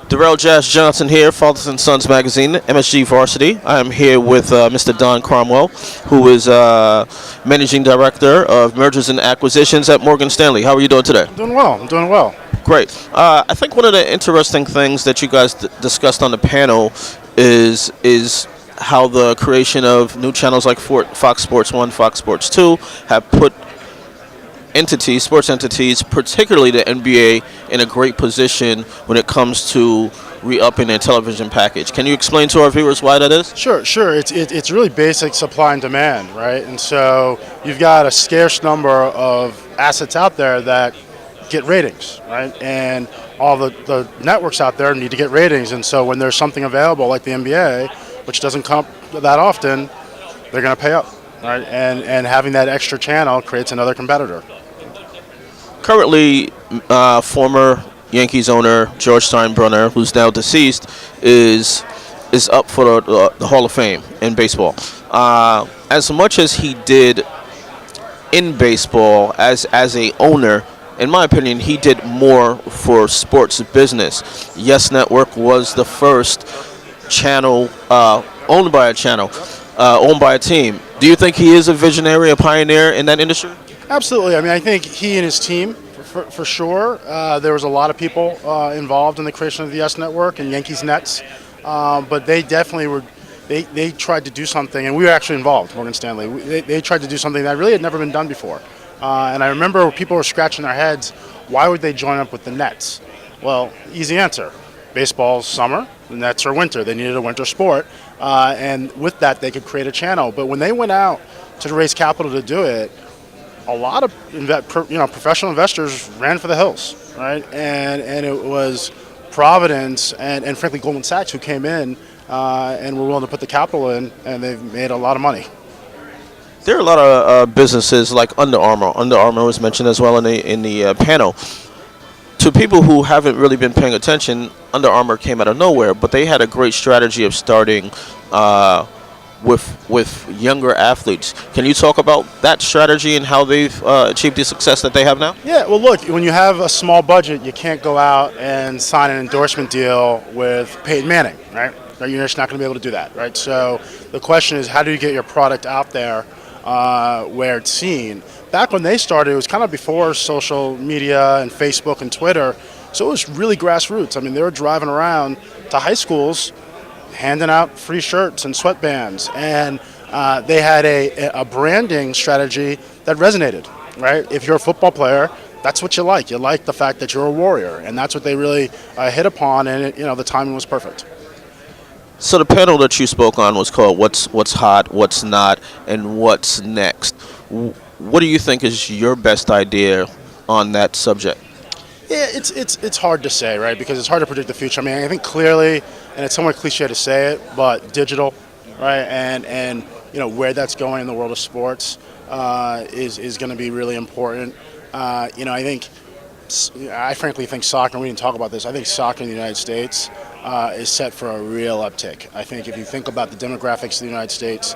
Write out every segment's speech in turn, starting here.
Darrell Jazz Johnson here, Fathers and Sons Magazine, MSG Varsity. I am here with Mr. Don Cromwell, who is Managing Director of Mergers and Acquisitions at Morgan Stanley. How are you doing today? I'm doing well. I'm doing well. Great. I think one of the interesting things that you guys discussed on the panel is how the creation of new channels like Fox Sports 1, Fox Sports 2 have put sports entities, particularly the NBA, in a great position when it comes to re-upping their television package. Can you explain to our viewers why that is? Sure. It's really basic supply and demand, right? And so you've got a scarce number of assets out there that get ratings, right? And all the networks out there need to get ratings. And so when there's something available like the NBA, which doesn't come that often, they're going to pay up, right? And having that extra channel creates another competitor. Currently, former Yankees owner George Steinbrenner, who's now deceased, is up for the Hall of Fame in baseball. As much as he did in baseball as a owner, in my opinion, he did more for sports business. Yes Network was the first channel owned by a team. Do you think he is a visionary, a pioneer in that industry? Absolutely. I mean, I think he and his team, for sure. There was a lot of people involved in the creation of the Yes Network and Yankees Nets, but they definitely were. They tried to do something, and we were actually involved, Morgan Stanley. They tried to do something that really had never been done before. And I remember people were scratching their heads, why would they join up with the Nets? Well, easy answer. Baseball's summer, the Nets are winter. They needed a winter sport, and with that, they could create a channel. But when they went out to raise capital to do it, a lot of professional investors ran for the hills, right? And it was Providence and frankly Goldman Sachs who came in and were willing to put the capital in, and they've made a lot of money. There are a lot of businesses like Under Armour. Under Armour was mentioned as well in the panel. To people who haven't really been paying attention, Under Armour came out of nowhere, but they had a great strategy of starting with younger athletes. Can you talk about that strategy and how they've achieved the success that they have now? Yeah, well, look, when you have a small budget, you can't go out and sign an endorsement deal with Peyton Manning, right? You're just not going to be able to do that, right? So the question is, how do you get your product out there where it's seen? Back when they started, it was kind of before social media and Facebook and Twitter, so it was really grassroots. I mean, they were driving around to high schools handing out free shirts and sweatbands, and they had a branding strategy that resonated, right? If you're a football player, that's what you like. You like the fact that you're a warrior, and that's what they really hit upon, and the timing was perfect. So the panel that you spoke on was called "What's Hot, What's Not, and What's Next." What do you think is your best idea on that subject? Yeah, it's hard to say, right? Because it's hard to predict the future. I mean, I think clearly, and it's somewhat cliche to say it, but digital, right? And where that's going in the world of sports is going to be really important. I frankly think soccer, and we didn't talk about this, I think soccer in the United States is set for a real uptick. I think if you think about the demographics of the United States,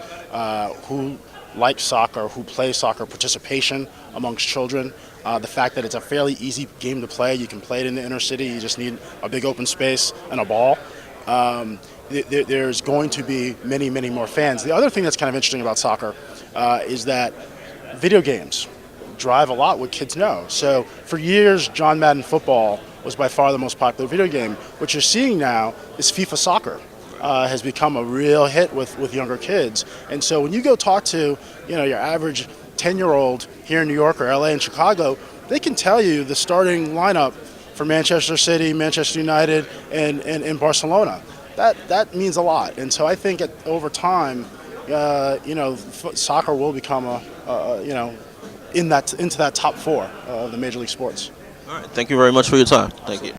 who like soccer, who play soccer, participation amongst children, the fact that it's a fairly easy game to play. You can play it in the inner city. You just need a big open space and a ball. There's going to be many, many more fans. The other thing that's kind of interesting about soccer is that video games drive a lot what kids know. So for years, John Madden football was by far the most popular video game. What you're seeing now is FIFA soccer. Has become a real hit with younger kids. And so when you go talk to your average 10-year-old here in New York or LA and Chicago, they can tell you the starting lineup for Manchester City, Manchester United, and Barcelona. That means a lot. And so I think over time, soccer will become into that top four of the major league sports. All right. Thank you very much for your time. Thank you.